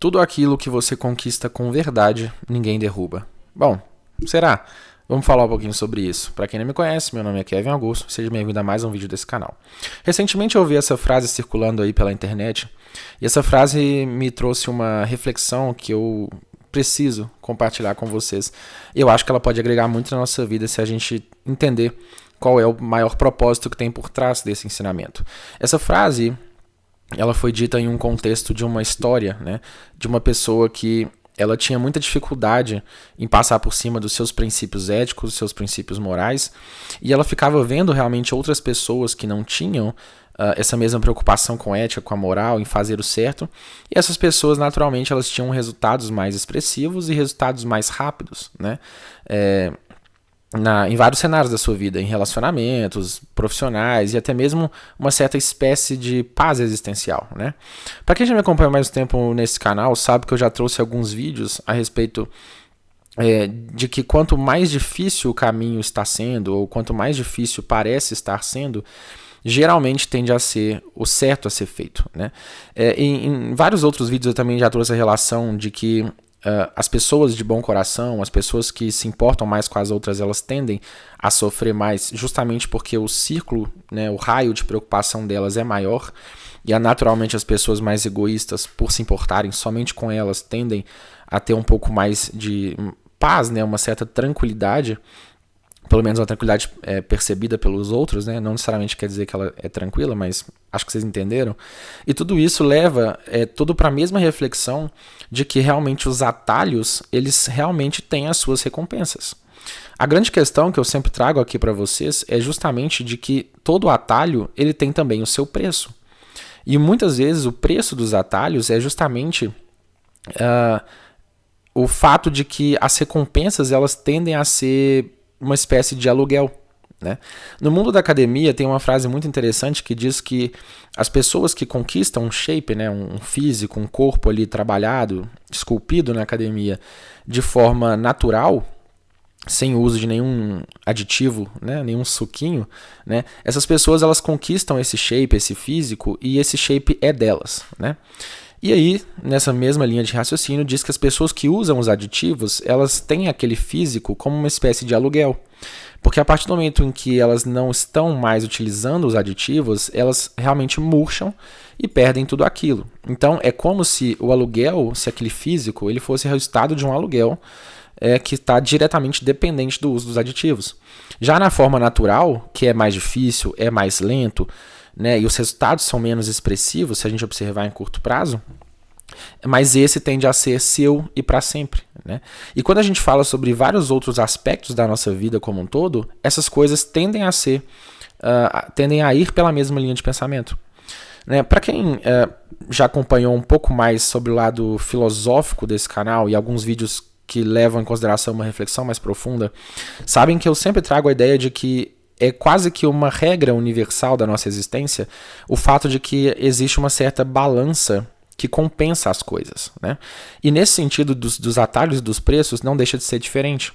Tudo aquilo que você conquista com verdade, ninguém derruba. Bom, será? Vamos falar um pouquinho sobre isso. Para quem não me conhece, meu nome é Kevin Augusto, seja bem-vindo a mais um vídeo desse canal. Recentemente eu vi essa frase circulando aí pela internet, e essa frase me trouxe uma reflexão que eu preciso compartilhar com vocês. Eu acho que ela pode agregar muito na nossa vida se a gente entender qual é o maior propósito que tem por trás desse ensinamento. Essa frase, ela foi dita em um contexto de uma história, né, de uma pessoa que ela tinha muita dificuldade em passar por cima dos seus princípios éticos, dos seus princípios morais, e ela ficava vendo realmente outras pessoas que não tinham essa mesma preocupação com ética, com a moral, em fazer o certo, e essas pessoas, naturalmente, elas tinham resultados mais expressivos e resultados mais rápidos, né? Em vários cenários da sua vida, em relacionamentos, profissionais e até mesmo uma certa espécie de paz existencial, né? Para quem já me acompanha mais tempo nesse canal, sabe que eu já trouxe alguns vídeos a respeito de que quanto mais difícil o caminho está sendo, ou quanto mais difícil parece estar sendo, geralmente tende a ser o certo a ser feito, né? Em vários outros vídeos eu também já trouxe a relação de que as pessoas de bom coração, as pessoas que se importam mais com as outras, elas tendem a sofrer mais justamente porque o círculo, né, o raio de preocupação delas é maior, e naturalmente as pessoas mais egoístas, por se importarem somente com elas, tendem a ter um pouco mais de paz, né, uma certa tranquilidade, pelo menos uma tranquilidade percebida pelos outros, né? Não necessariamente quer dizer que ela é tranquila, mas acho que vocês entenderam. E tudo isso leva tudo para a mesma reflexão de que realmente os atalhos, eles realmente têm as suas recompensas. A grande questão que eu sempre trago aqui para vocês é justamente de que todo atalho, ele tem também o seu preço. E muitas vezes o preço dos atalhos é justamente o fato de que as recompensas, elas tendem a ser uma espécie de aluguel, né? No mundo da academia tem uma frase muito interessante que diz que as pessoas que conquistam um shape, né, um físico, um corpo ali trabalhado, esculpido na academia de forma natural, sem o uso de nenhum aditivo, né, nenhum suquinho, né, essas pessoas elas conquistam esse shape, esse físico, e esse shape é delas, né? E aí, nessa mesma linha de raciocínio, diz que as pessoas que usam os aditivos, elas têm aquele físico como uma espécie de aluguel. Porque a partir do momento em que elas não estão mais utilizando os aditivos, elas realmente murcham e perdem tudo aquilo. Então, é como se o aluguel, se aquele físico, ele fosse resultado de um aluguel que está diretamente dependente do uso dos aditivos. Já na forma natural, que é mais difícil, é mais lento, né, e os resultados são menos expressivos se a gente observar em curto prazo, mas esse tende a ser seu e para sempre, né? E quando a gente fala sobre vários outros aspectos da nossa vida como um todo, essas coisas tendem a ir pela mesma linha de pensamento, né? Para quem já acompanhou um pouco mais sobre o lado filosófico desse canal e alguns vídeos que levam em consideração uma reflexão mais profunda, sabem que eu sempre trago a ideia de que é quase que uma regra universal da nossa existência o fato de que existe uma certa balança que compensa as coisas, né? E nesse sentido dos atalhos e dos preços não deixa de ser diferente.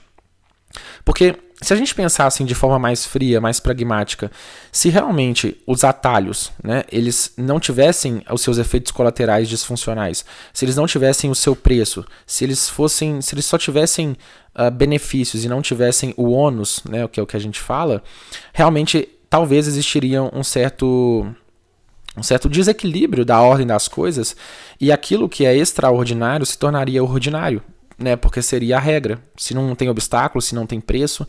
Porque se a gente pensar assim de forma mais fria, mais pragmática, se realmente os atalhos, né, eles não tivessem os seus efeitos colaterais disfuncionais, se eles não tivessem o seu preço, se eles só tivessem benefícios e não tivessem o ônus, né, que é o que a gente fala, realmente talvez existiria um certo desequilíbrio da ordem das coisas e aquilo que é extraordinário se tornaria ordinário, né? Porque seria a regra. Se não tem obstáculo, se não tem preço,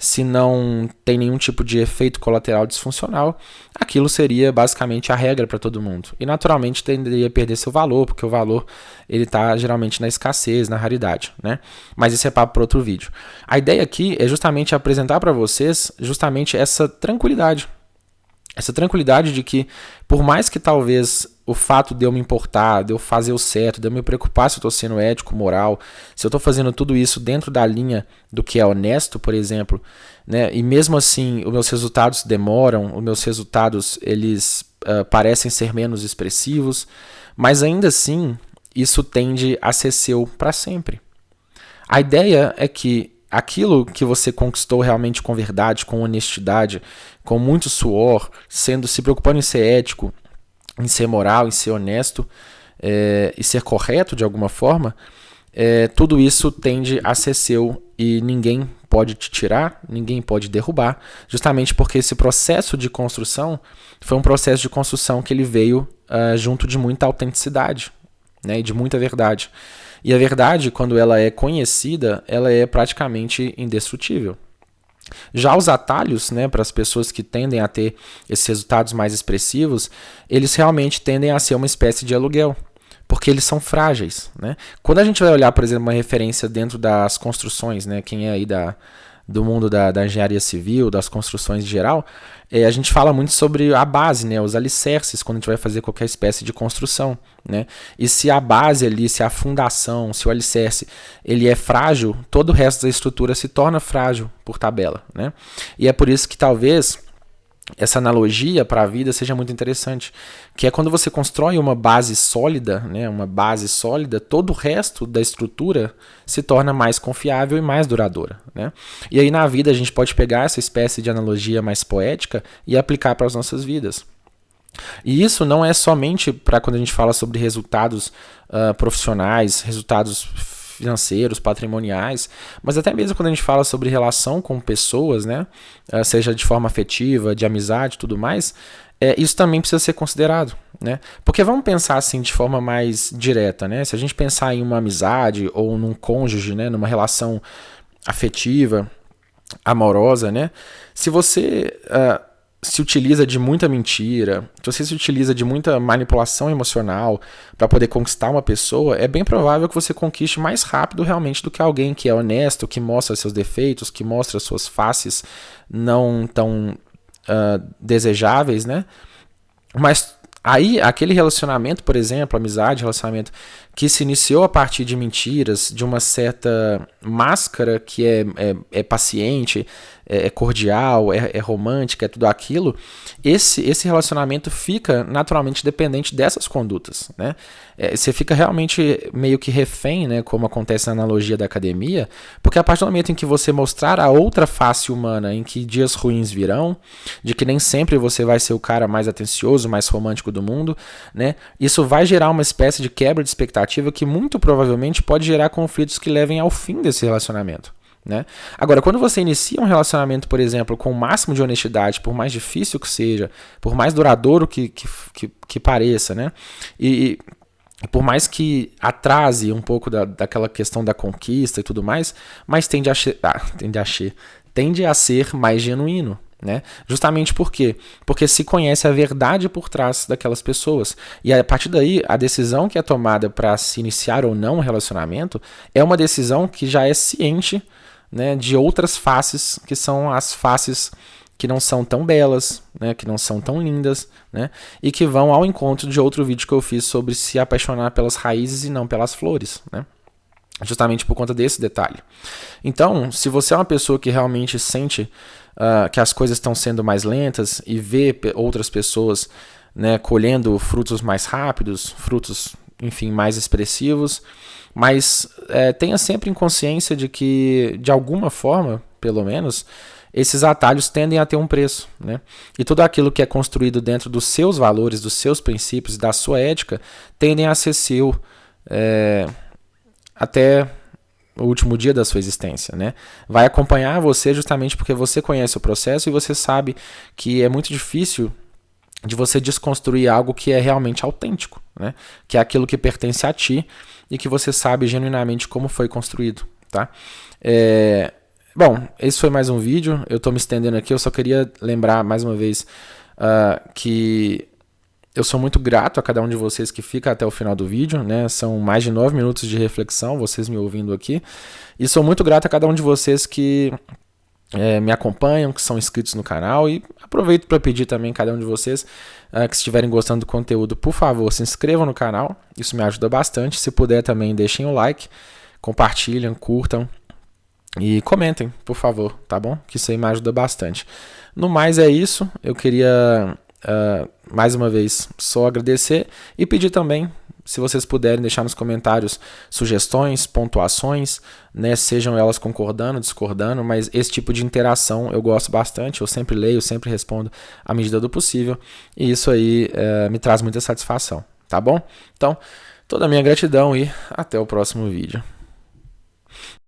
se não tem nenhum tipo de efeito colateral disfuncional, aquilo seria basicamente a regra para todo mundo. E naturalmente tenderia a perder seu valor, porque o valor ele está geralmente na escassez, na raridade, né? Mas isso é papo para outro vídeo. A ideia aqui é justamente apresentar para vocês justamente essa tranquilidade. Essa tranquilidade de que, por mais que talvez o fato de eu me importar, de eu fazer o certo, de eu me preocupar se eu estou sendo ético, moral, se eu estou fazendo tudo isso dentro da linha do que é honesto, por exemplo, né, e mesmo assim os meus resultados demoram, os meus resultados eles parecem ser menos expressivos, mas ainda assim isso tende a ser seu para sempre. A ideia é que aquilo que você conquistou realmente com verdade, com honestidade, com muito suor, se preocupando em ser ético, em ser moral, em ser honesto, e ser correto de alguma forma, tudo isso tende a ser seu e ninguém pode te tirar, ninguém pode derrubar, justamente porque esse processo de construção foi um processo de construção que ele veio junto de muita autenticidade, né, e de muita verdade. E a verdade, quando ela é conhecida, ela é praticamente indestrutível. Já os atalhos, né, para as pessoas que tendem a ter esses resultados mais expressivos, eles realmente tendem a ser uma espécie de aluguel, porque eles são frágeis, né? Quando a gente vai olhar, por exemplo, uma referência dentro das construções, né, quem é aí do mundo da engenharia civil, das construções em geral, a gente fala muito sobre a base, né, os alicerces, quando a gente vai fazer qualquer espécie de construção, né? E se a base ali, se a fundação, se o alicerce, ele é frágil, todo o resto da estrutura se torna frágil por tabela, né? E é por isso que talvez essa analogia para a vida seja muito interessante, que é quando você constrói uma base sólida, né, uma base sólida, todo o resto da estrutura se torna mais confiável e mais duradoura, né? E aí na vida a gente pode pegar essa espécie de analogia mais poética e aplicar para as nossas vidas. E isso não é somente para quando a gente fala sobre resultados profissionais, resultados financeiros, patrimoniais, mas até mesmo quando a gente fala sobre relação com pessoas, né, seja de forma afetiva, de amizade e tudo mais, isso também precisa ser considerado, né? Porque vamos pensar assim de forma mais direta, né? Se a gente pensar em uma amizade ou num cônjuge, né, numa relação afetiva, amorosa, né? Se você se utiliza de muita mentira, se você se utiliza de muita manipulação emocional para poder conquistar uma pessoa, é bem provável que você conquiste mais rápido realmente do que alguém que é honesto, que mostra seus defeitos, que mostra suas faces não tão desejáveis, né? Mas aí, aquele relacionamento, por exemplo, amizade, relacionamento que se iniciou a partir de mentiras, de uma certa máscara que é paciente, é cordial, é romântica, é tudo aquilo, esse relacionamento fica naturalmente dependente dessas condutas, né? Você fica realmente meio que refém, né, como acontece na analogia da academia, porque a partir do momento em que você mostrar a outra face humana, em que dias ruins virão, de que nem sempre você vai ser o cara mais atencioso, mais romântico do mundo, né? Isso vai gerar uma espécie de quebra de expectativa que muito provavelmente pode gerar conflitos que levem ao fim desse relacionamento, né? Agora, quando você inicia um relacionamento, por exemplo, com o máximo de honestidade, por mais difícil que seja, por mais duradouro que pareça, né? E por mais que atrase um pouco daquela questão da conquista e tudo mais, mas tende a ser mais genuíno, né? Justamente por quê? Porque se conhece a verdade por trás daquelas pessoas. E a partir daí, a decisão que é tomada para se iniciar ou não um relacionamento é uma decisão que já é ciente, né, de outras faces, que são as faces que não são tão belas, né, que não são tão lindas, né, e que vão ao encontro de outro vídeo que eu fiz sobre se apaixonar pelas raízes e não pelas flores, né? Justamente por conta desse detalhe. Então, se você é uma pessoa que realmente sente que as coisas estão sendo mais lentas e vê outras pessoas, né, colhendo frutos mais rápidos, frutos, enfim, mais expressivos, mas tenha sempre em consciência de que, de alguma forma, pelo menos, esses atalhos tendem a ter um preço, né? E tudo aquilo que é construído dentro dos seus valores, dos seus princípios, da sua ética, tendem a ser seu até o último dia da sua existência, né? Vai acompanhar você justamente porque você conhece o processo e você sabe que é muito difícil de você desconstruir algo que é realmente autêntico, né? Que é aquilo que pertence a ti e que você sabe genuinamente como foi construído, tá? Bom, esse foi mais um vídeo, eu estou me estendendo aqui, eu só queria lembrar mais uma vez que eu sou muito grato a cada um de vocês que fica até o final do vídeo, né? São mais de 9 minutos de reflexão, vocês me ouvindo aqui. E sou muito grato a cada um de vocês que me acompanham, que são inscritos no canal. E aproveito para pedir também a cada um de vocês que se estiverem gostando do conteúdo, por favor, se inscrevam no canal. Isso me ajuda bastante. Se puder também, deixem o like, compartilhem, curtam e comentem, por favor, tá bom? Que isso aí me ajuda bastante. No mais é isso, eu queria mais uma vez só agradecer e pedir também, se vocês puderem deixar nos comentários sugestões, pontuações, né, sejam elas concordando, discordando, mas esse tipo de interação eu gosto bastante, eu sempre leio, sempre respondo à medida do possível e isso aí me traz muita satisfação, tá bom? Então, Toda a minha gratidão e até o próximo vídeo.